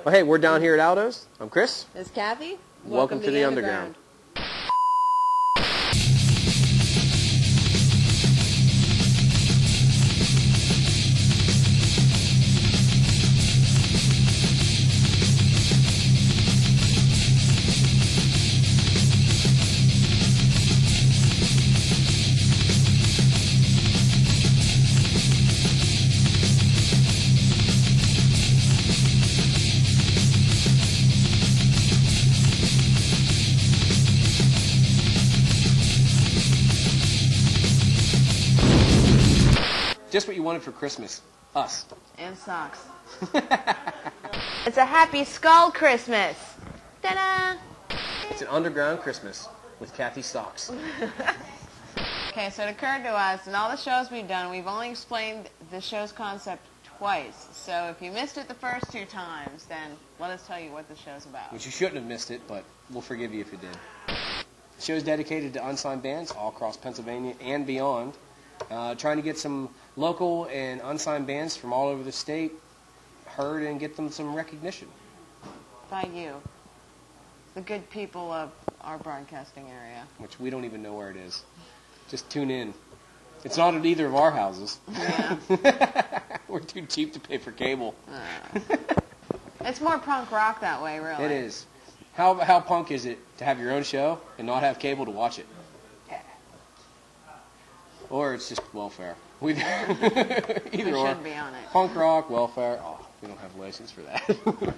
Well, hey, we're down here at Aldo's. I'm Chris. This is Kathy. Welcome to the Underground. Just what you wanted for Christmas. Us. And socks. It's a happy skull Christmas. Ta-da! It's an underground Christmas with Kathy's socks. Okay, so it occurred to us, in all the shows we've done, we've only explained the show's concept twice. So if you missed it the first 2 times, then let us tell you what the show's about. Which you shouldn't have missed it, but we'll forgive you if you did. The show is dedicated to unsigned bands all across Pennsylvania and beyond. Trying to get some local and unsigned bands from all over the state heard and get them some recognition. By you. The good people of our broadcasting area. Which we don't even know where it is. Just tune in. It's not at either of our houses. Yeah. We're too cheap to pay for cable. It's more punk rock that way, really. It is. How punk is it to have your own show and not have cable to watch it? Or it's just welfare. Either we or. should be on it. Punk rock, welfare. Oh, we don't have a license for that.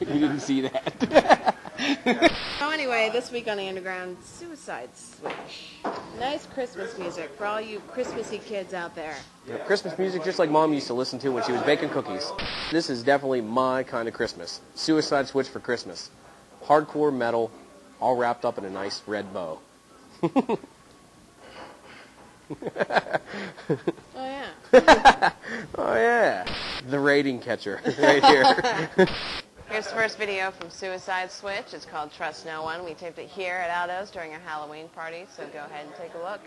We didn't see that. So anyway, this week on the Underground, Suicide Switch. Nice Christmas music for all you Christmassy kids out there. Yeah, Christmas music just like Mom used to listen to when she was baking cookies. This is definitely my kind of Christmas. Suicide Switch for Christmas. Hardcore metal, all wrapped up in a nice red bow. Oh, yeah. Oh, yeah. The rating catcher right here. Here's the first video from Suicide Switch. It's called Trust No One. We taped it here at Aldo's during a Halloween party, so go ahead and take a look.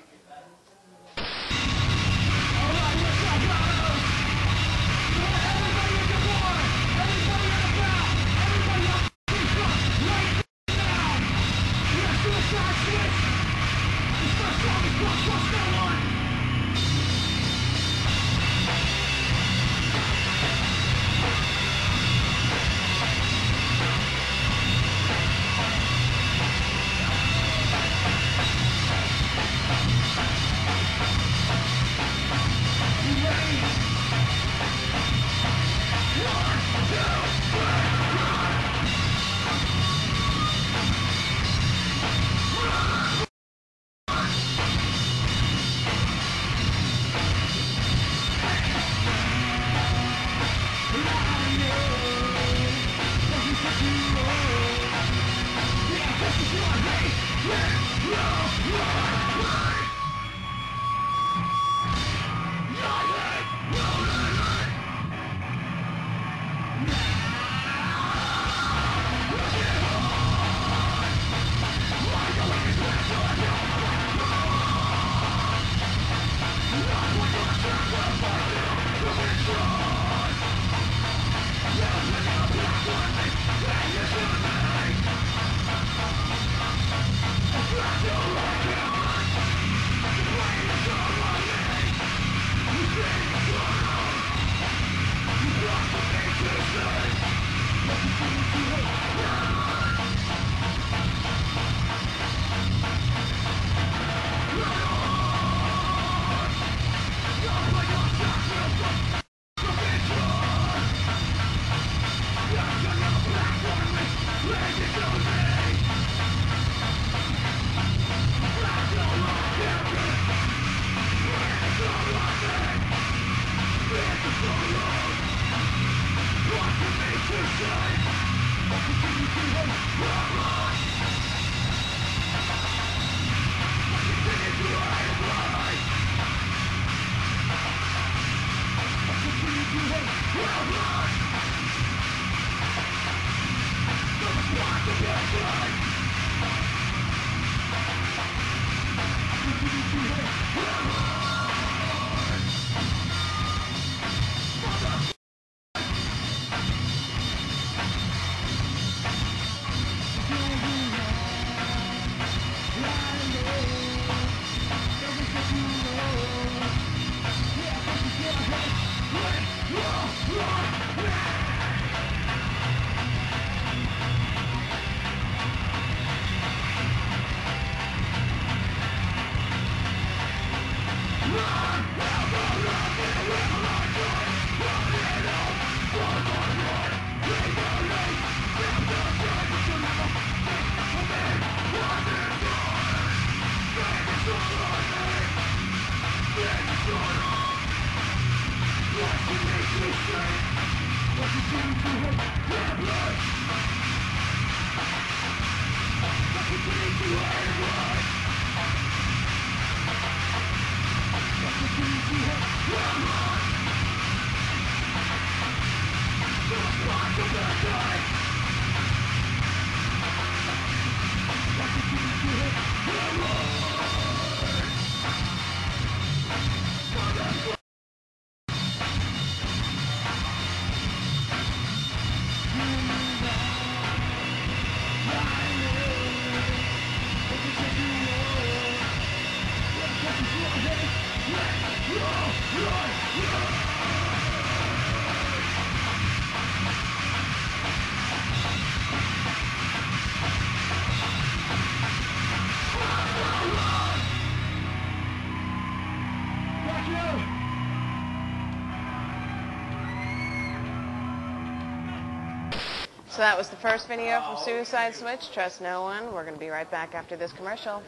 So that was the first video from Suicide Switch, Trust No One. We're going to be right back after this commercial.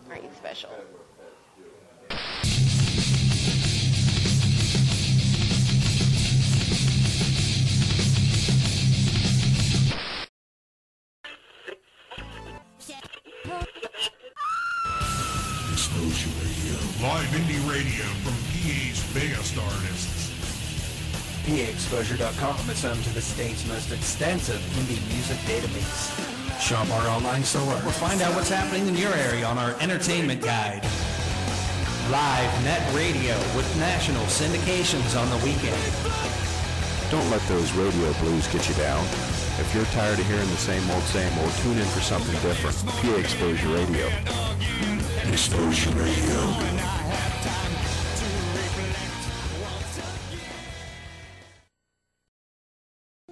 Our Eat Special. Exposure Radio. Live indie radio from PA's biggest artists. PAExposure.com is home to the state's most extensive indie music database. Shop our online store or find out what's happening in your area on our entertainment guide. Live net radio with national syndications on the weekend. Don't let those radio blues get you down. If you're tired of hearing the same old, tune in for something different. PA Exposure Radio. Exposure Radio.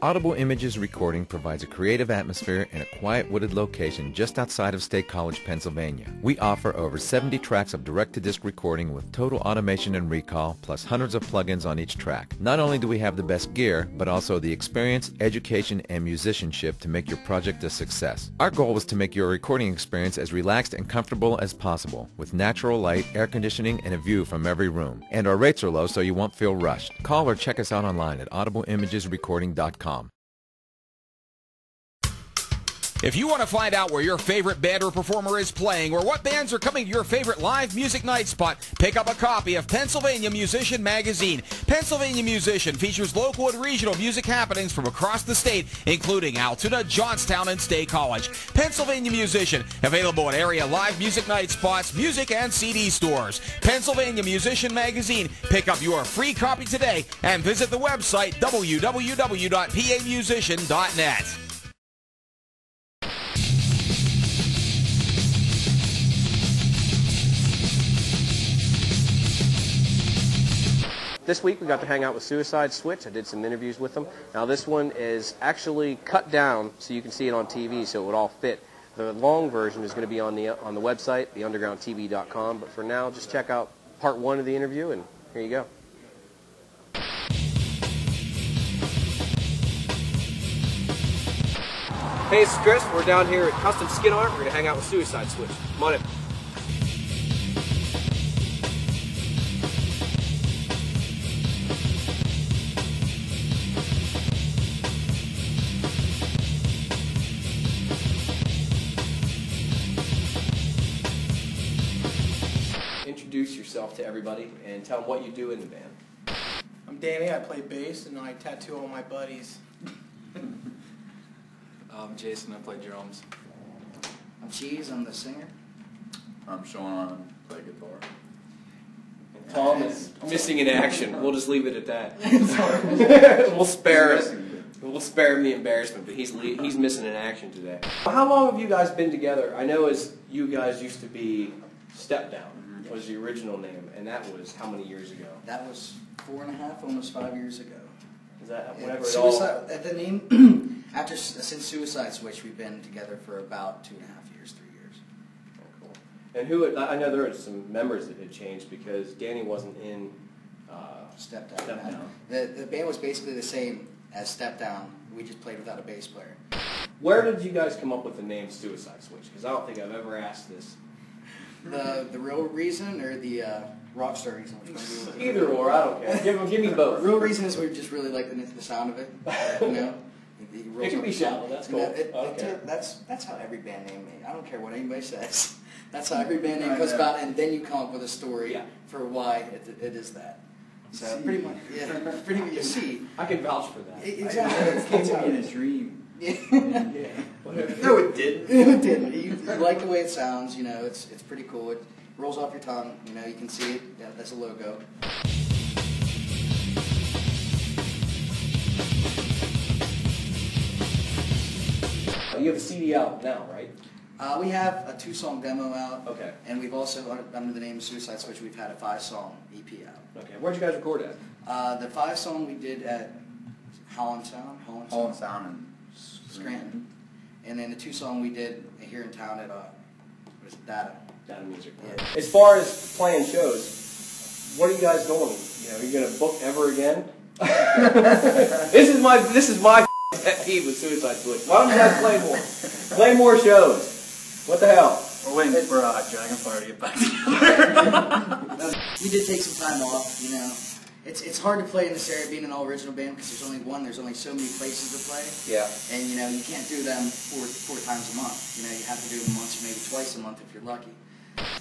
Audible Images Recording provides a creative atmosphere in a quiet wooded location just outside of State College, Pennsylvania. We offer over 70 tracks of direct-to-disc recording with total automation and recall, plus hundreds of plugins on each track. Not only do we have the best gear, but also the experience, education, and musicianship to make your project a success. Our goal was to make your recording experience as relaxed and comfortable as possible, with natural light, air conditioning, and a view from every room. And our rates are low, so you won't feel rushed. Call or check us out online at audibleimagesrecording.com. If you want to find out where your favorite band or performer is playing or what bands are coming to your favorite live music night spot, pick up a copy of Pennsylvania Musician magazine. Pennsylvania Musician features local and regional music happenings from across the state, including Altoona, Johnstown, and State College. Pennsylvania Musician, available at area live music night spots, music and CD stores. Pennsylvania Musician magazine. Pick up your free copy today and visit the website www.pamusician.net. This week we got to hang out with Suicide Switch. I did some interviews with them. Now this one is actually cut down so you can see it on TV, so it would all fit. The long version is going to be on the website, theundergroundtv.com. But for now, just check out part one of the interview, and here you go. Hey, it's Chris. We're down here at Custom Skin Art. We're going to hang out with Suicide Switch. Come on in. Introduce yourself to everybody and tell them what you do in the band. I'm Danny, I play bass and I tattoo all my buddies. I'm Jason, I play drums. I'm Cheese, I'm the singer. I'm Sean, I play guitar. And Tom is missing in action. We'll just leave it at that. We'll spare him. We'll spare him the embarrassment, but he's missing in action today. How long have you guys been together? I know as you guys used to be Step Down. Was the original name, and that was how many years ago? That was 4.5, almost 5 years ago. Is that whenever it all? The name since Suicide Switch, we've been together for about 2.5 years, 3 years. Oh, cool. And who? I know there were some members that had changed because Danny wasn't in Step Down. Step Down. The band was basically the same as Step Down. We just played without a bass player. Where did you guys come up with the name Suicide Switch? Because I don't think I've ever asked this. The real reason or the rock star reason? Either or, I don't care. Give me both. The real reason is we just really like the sound of it. You know, it can be shallow. That's cool. That's how every band name me. I don't care what anybody says. That's how every band name comes about, and then you come up with a story for why it is that. So pretty much, pretty much. You see, I can vouch for that. Exactly. It came to me in a dream. Yeah. No, it didn't. It didn't. You like the way it sounds. You know, it's pretty cool. It rolls off your tongue. You know, you can see it. Yeah, that's a logo. You have a CD out now, right? We have a 2-song demo out. Okay. And we've also, under the name of Suicide Switch, we've had a 5-song EP out. Okay. Where'd you guys record at? The 5-song we did at Holland Sound and Scranton. And then the 2-song we did here in town at, what is it, Data Music. Yeah. As far as playing shows, what are you guys doing? You know, are you going to book ever again? This is my pet peeve with Suicide Switch. Why don't you guys play more? Play more shows. What the hell? We're waiting for Dragonfire to get back together. We did take some time off, you know. It's hard to play in this area being an all-original band because there's only so many places to play. Yeah. And, you know, you can't do them four times a month. You know, you have to do them once or maybe twice a month if you're lucky.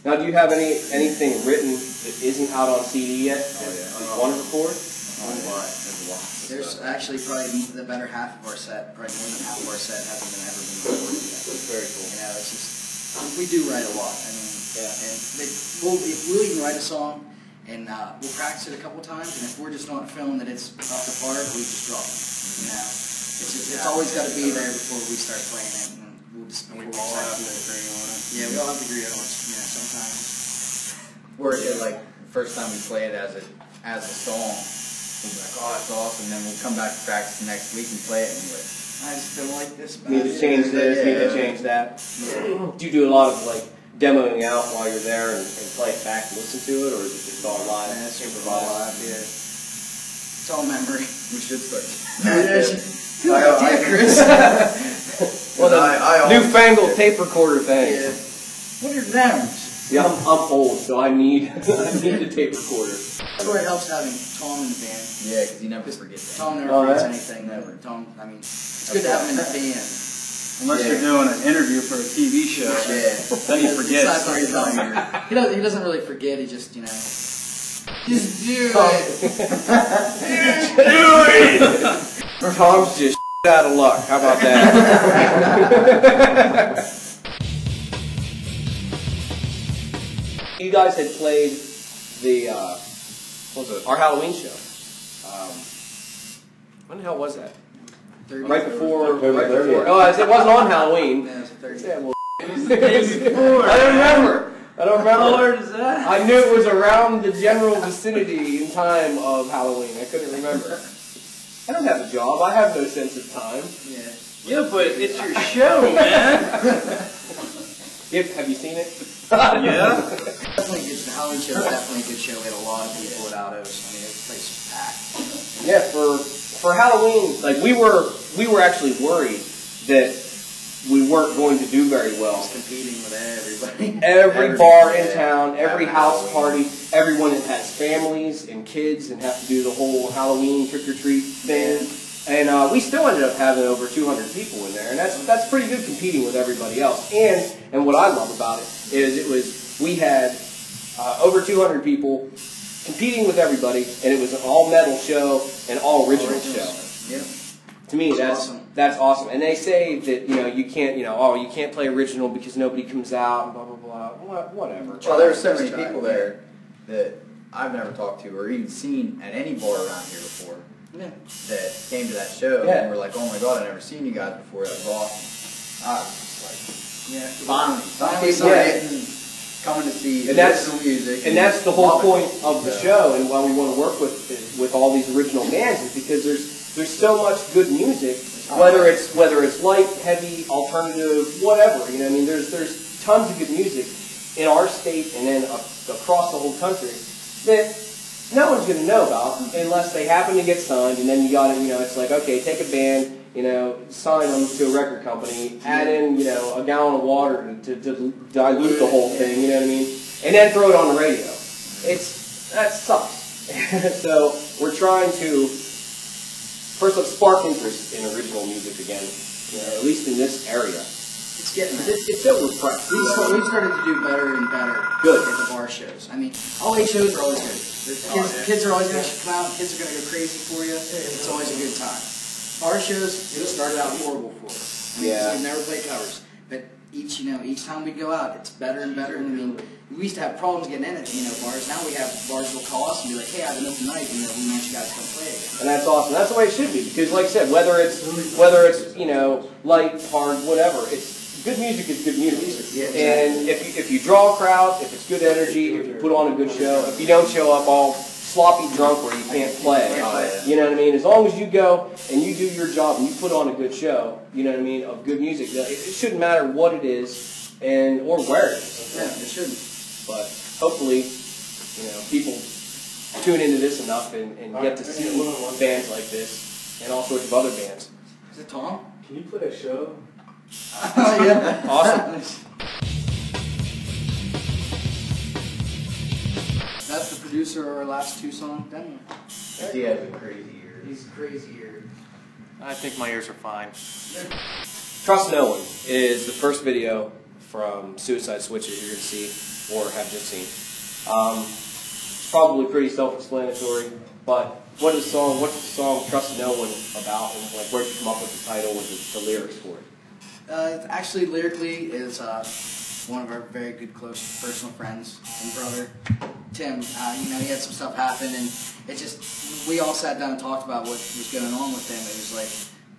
Now, do you have anything written that isn't out on CD yet? Oh, yeah. You want to record? There's actually probably the better half of our set, probably more than half of our set hasn't ever been recorded yet. Very cool. You know, it's just, we do write a lot. I mean, and we'll even write a song, and we'll practice it a couple times, and if we're just not feeling that it's up to par, we just drop it. You know, it's always got to be there before we start playing it, and we'll just we all have to agree on it. Yeah, we all have to agree on it. You know, sometimes. Where like the first time we play it as a song, we'll be like, oh, that's awesome. And then we'll come back to practice the next week and play it, and we're like, I just don't like this. Need to change this, need to change that. Yeah. Do you do a lot of like demoing out while you're there and play it back and listen to it, or is it just all live? Yeah, it's all live, yeah. It's all memory. we should start. Good idea, Chris. Well, the newfangled tape recorder thing. Yeah. What are them? Yeah, I'm old, so I need a tape recorder. That's where it helps having Tom in the band. Yeah, because you never forget that. Tom never forgets anything. Never. Tom, I mean, it's good to have him in the band. Unless you're doing an interview for a TV show, then you forget. He doesn't really forget. He just, you know, just do it. Tom's just out of luck. How about that? You guys had played the our Halloween show. When the hell was that? Right before. Oh, it wasn't on Halloween. Yeah, it's 30. Yeah, well, I don't remember. Where is that? I knew it was around the general vicinity in time of Halloween. I couldn't remember. I don't have a job. I have no sense of time. Yeah. Yeah, but it's your show, man. Have you seen it? Yeah. Definitely good. The Halloween show is definitely a good show. We had a lot of people at Aldos. I mean, the place was packed. Yeah, for Halloween, like we were actually worried that we weren't going to do very well. Just competing with everybody. Every bar in town, every house party, everyone that has families and kids and have to do the whole Halloween trick-or-treat thing. And we still ended up having over 200 people in there, and that's pretty good competing with everybody else. And what I love about it is we had over 200 people competing with everybody, and it was an all-metal show, an all-original show. Yeah. To me, that's awesome. And they say that you can't play original because nobody comes out and blah blah blah. Whatever. Well, there were so many people there that I've never talked to or even seen at any bar around here before. Yeah. That came to that show and were like, "Oh my God, I've never seen you guys before. That was awesome." I was just like, finally coming to see original music. And that's the whole point of the show, and why we want to work with all these original bands is because there's so much good music, whether it's light, heavy, alternative, whatever. You know, I mean, there's tons of good music in our state and then across the whole country that no one's going to know about unless they happen to get signed. And then you got to, it's like, okay, take a band, sign them to a record company, add in, a gallon of water to dilute the whole thing, you know what I mean? And then throw it on the radio. That sucks. So we're trying to, first let's spark interest in original music again, at least in this area. It's getting there. It's so repressed. We've started to do better and better at the bar shows. I mean, all these shows are always good. Kids are always going to come out. Kids are going to go crazy for you. It's always a good time. Bar shows, it started out horrible for us. I mean, we've never played covers. But each time we go out, it's better and better. And I mean, we used to have problems getting in at bars. Now we have bars will call us and be like, hey, I have an open night. We want you guys to come play again. And that's awesome. That's the way it should be. Because like I said, whether it's light, hard, whatever, good music is good music. Yeah, exactly. And if you draw a crowd, if it's good energy, if you put on a good show, if you don't show up all sloppy drunk where you can't play, you know what I mean? As long as you go and you do your job and you put on a good show, you know what I mean, of good music, it shouldn't matter what it is and or where it is. Yeah, it shouldn't. But hopefully, you know, people tune into this enough and get to see bands like this and all sorts of other bands. Is it Tom? Can you play a show? Oh, yeah. Awesome. That's the producer of our last 2 songs, Daniel. He has a crazy ear. He's crazy ear. I think my ears are fine. Trust No One is the first video from Suicide Switch that you're going to see or have just seen. It's probably pretty self-explanatory, but what's the song Trust No One about, and like where did you come up with the title and the lyrics for it? Actually, lyrically is one of our very good, close personal friends and brother, Tim. You know, he had some stuff happen, and it just, we all sat down and talked about what was going on with him. It was like,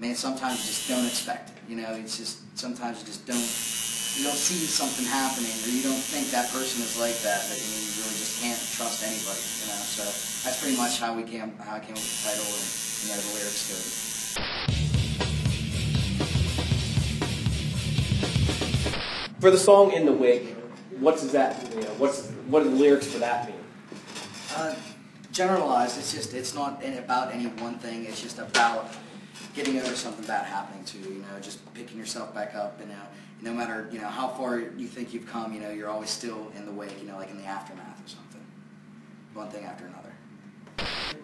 man, sometimes you just don't expect it. You know, it's just, sometimes you just don't see something happening, or you don't think that person is like that, but you really just can't trust anybody, you know. So that's pretty much how I came up with the title and, you know, the lyrics to it. For the song In the Wake, what does that, you know, what do the lyrics for that mean? Generalized, it's not about any one thing. It's just about getting over something bad happening to you. You know, just picking yourself back up. You know, no matter how far you think you've come, you know, you're always still in the wake. You know, like in the aftermath or something. One thing after another.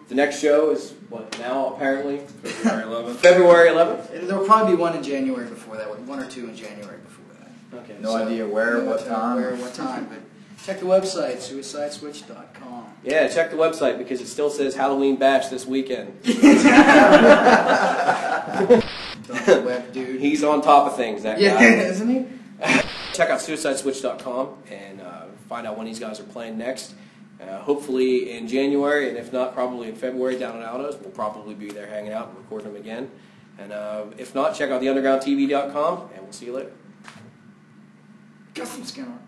The next show is what now? Apparently February 11th. February 11th. There will probably be one in January before that. 1 or 2 in January before that. Okay. No idea where, what time. Where, what time, but check the website, suicideswitch.com. Yeah, check the website because it still says Halloween Bash this weekend. Web dude. He's on top of things, that guy. Yeah, isn't he? Check out suicideswitch.com and find out when these guys are playing next. Hopefully in January, and if not, probably in February down at Aldo's. We'll probably be there hanging out and recording them again. And if not, check out theundergroundtv.com, and we'll see you later. Custom Skinner.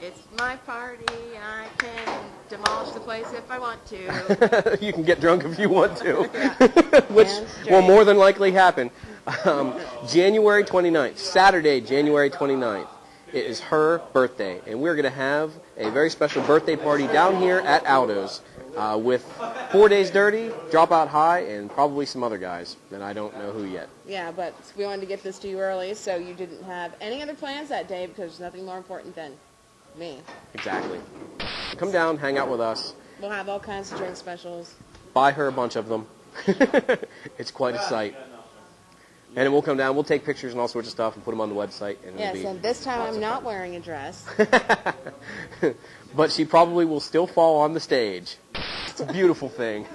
It's my party. I can demolish the place if I want to. You can get drunk if you want to. Yeah. Which will more than likely happen. January 29th, Saturday, January 29th. It is her birthday, and we're going to have a very special birthday party down here at Aldo's with 4 Days Dirty, Dropout High, and probably some other guys that I don't know who yet. Yeah, but we wanted to get this to you early, so you didn't have any other plans that day because there's nothing more important than me. Exactly. Come down, hang out with us. We'll have all kinds of drink specials. Buy her a bunch of them. It's quite a sight. And then we'll come down, we'll take pictures and all sorts of stuff and put them on the website. And Yes, and this time I'm not wearing a dress. But she probably will still fall on the stage. It's a beautiful thing.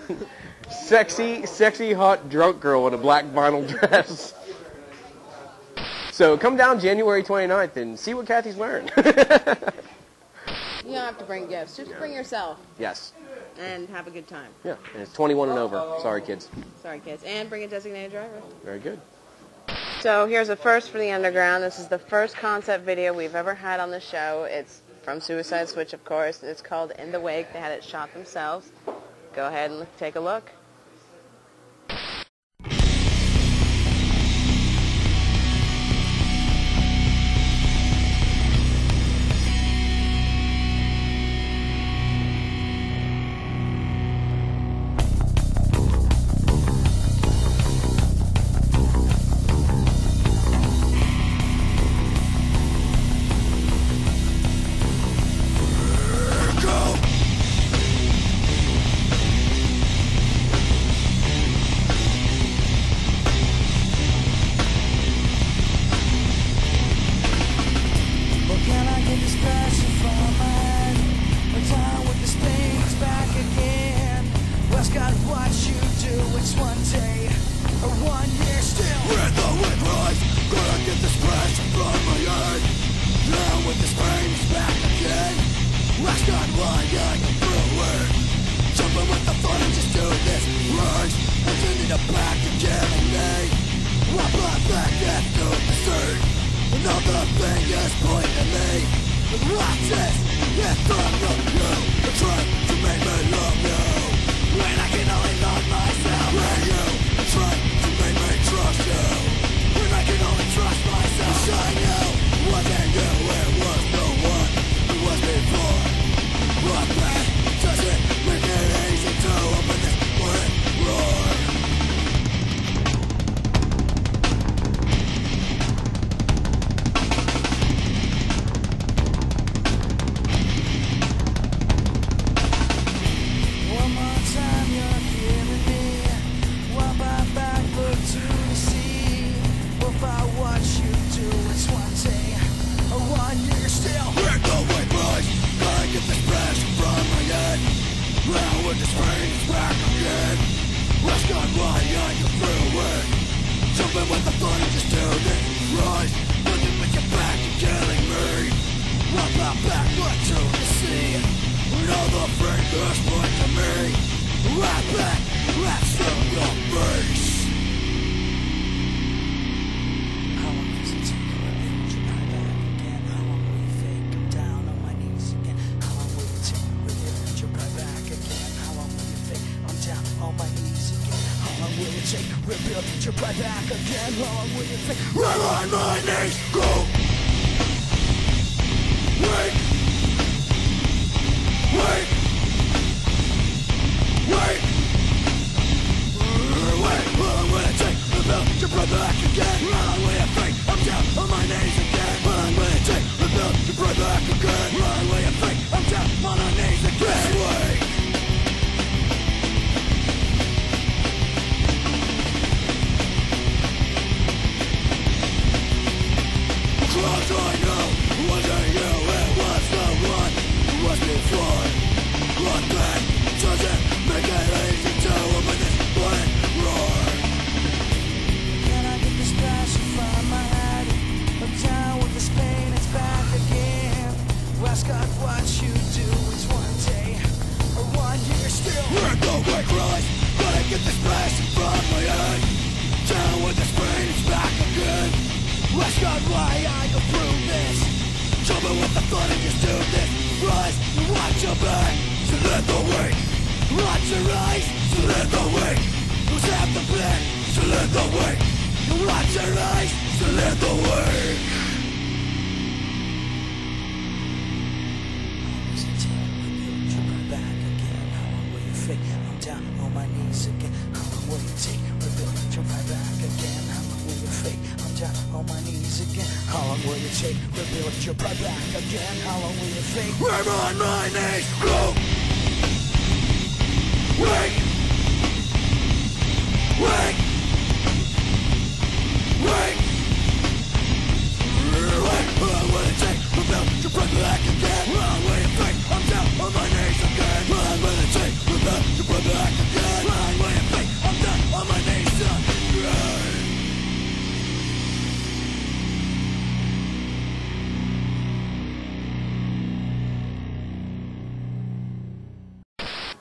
Sexy, hot, drunk girl in a black vinyl dress. So come down January 29th and see what Kathy's wearing. You don't have to bring gifts. Just bring yourself. Yes. And have a good time. Yeah, and it's 21 and over. Sorry, kids. Sorry, kids. And bring a designated driver. Very good. So here's a first for the Underground. This is the first concept video we've ever had on the show. It's from Suicide Switch, of course. It's called In the Wake. They had it shot themselves. Go ahead and take a look.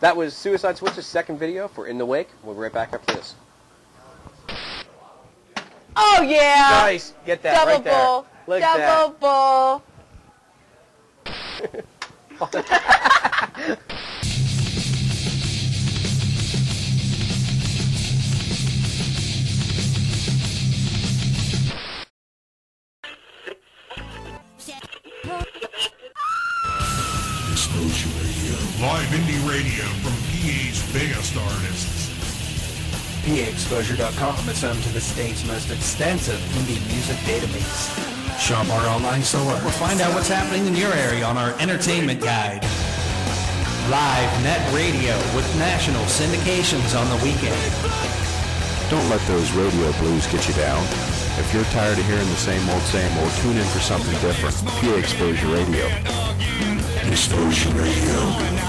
That was Suicide Switch's second video for In the Wake. We'll be right back after this. Oh, yeah. Nice. Get that Double right there. bull. Look Double bull. Exposure Radio. Live indie radio from PA's biggest artists. PAExposure.com is home to the state's most extensive indie music database. Shop our online store or find out what's happening in your area on our entertainment guide. Live net radio with national syndications on the weekend. Don't let those radio blues get you down. If you're tired of hearing the same old, tune in for something different. PA Exposure Radio. Exposure Radio.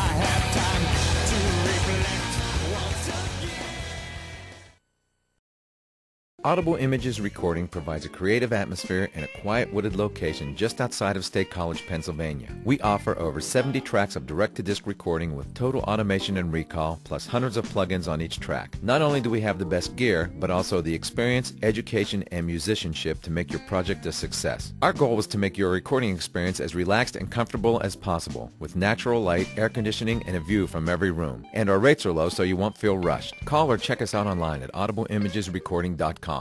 Audible Images Recording provides a creative atmosphere in a quiet wooded location just outside of State College, Pennsylvania. We offer over 70 tracks of direct-to-disc recording with total automation and recall, plus hundreds of plugins on each track. Not only do we have the best gear, but also the experience, education, and musicianship to make your project a success. Our goal was to make your recording experience as relaxed and comfortable as possible, with natural light, air conditioning, and a view from every room. And our rates are low so you won't feel rushed. Call or check us out online at audibleimagesrecording.com.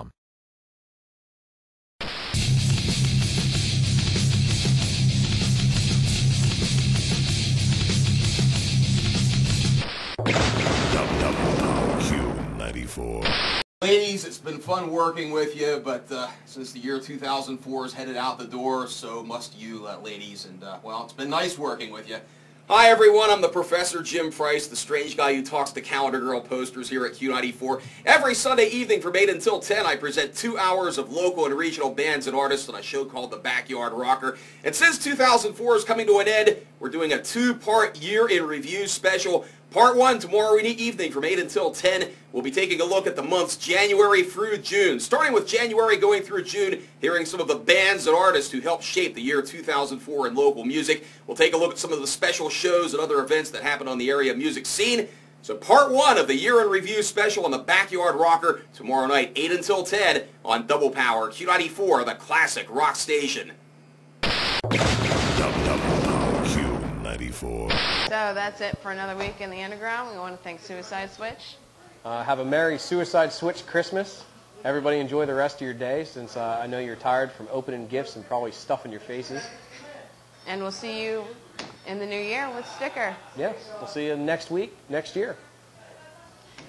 Ladies, it's been fun working with you, but since the year 2004 is headed out the door, so must you, ladies, and, well, it's been nice working with you. Hi, everyone. I'm the Professor Jim Price, the strange guy who talks to Calendar Girl posters here at Q94. Every Sunday evening from 8 until 10, I present 2 hours of local and regional bands and artists on a show called The Backyard Rocker. And since 2004 is coming to an end, we're doing a 2-part year in review special. Part 1 tomorrow evening from 8 until 10. We'll be taking a look at the months January through June. Starting with January going through June, hearing some of the bands and artists who helped shape the year 2004 in local music. We'll take a look at some of the special shows and other events that happened on the area music scene. So Part 1 of the Year in Review special on the Backyard Rocker tomorrow night, 8 until 10 on Double Power, Q94, the classic rock station. So that's it for another week in the underground. We want to thank Suicide Switch. Have a Merry Suicide Switch Christmas. Everybody enjoy the rest of your day, since I know you're tired from opening gifts and probably stuffing your faces. And we'll see you in the new year with Sticker. Yes, we'll see you next week, next year.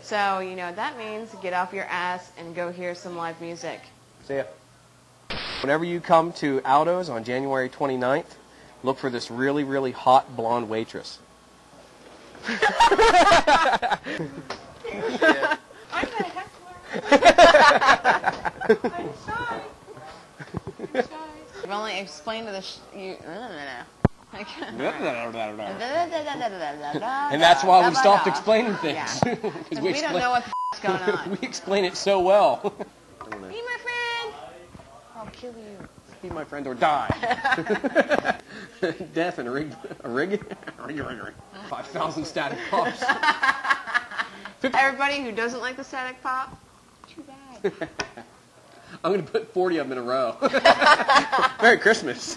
So you know what that means. Get off your ass and go hear some live music. See ya. Whenever you come to Aldo's on January 29th, look for this really, really hot blonde waitress. I'm the heckler. I'm shy. I've only explained to the you. And that's why we stopped explaining things. Yeah. we don't know what the f***'s going on. We explain it so well. Be my friend. I'll kill you. Be my friend or die. Death and a rig. 5,000 static pops. Everybody who doesn't like the static pop, too bad. I'm going to put 40 of them in a row. Merry Christmas.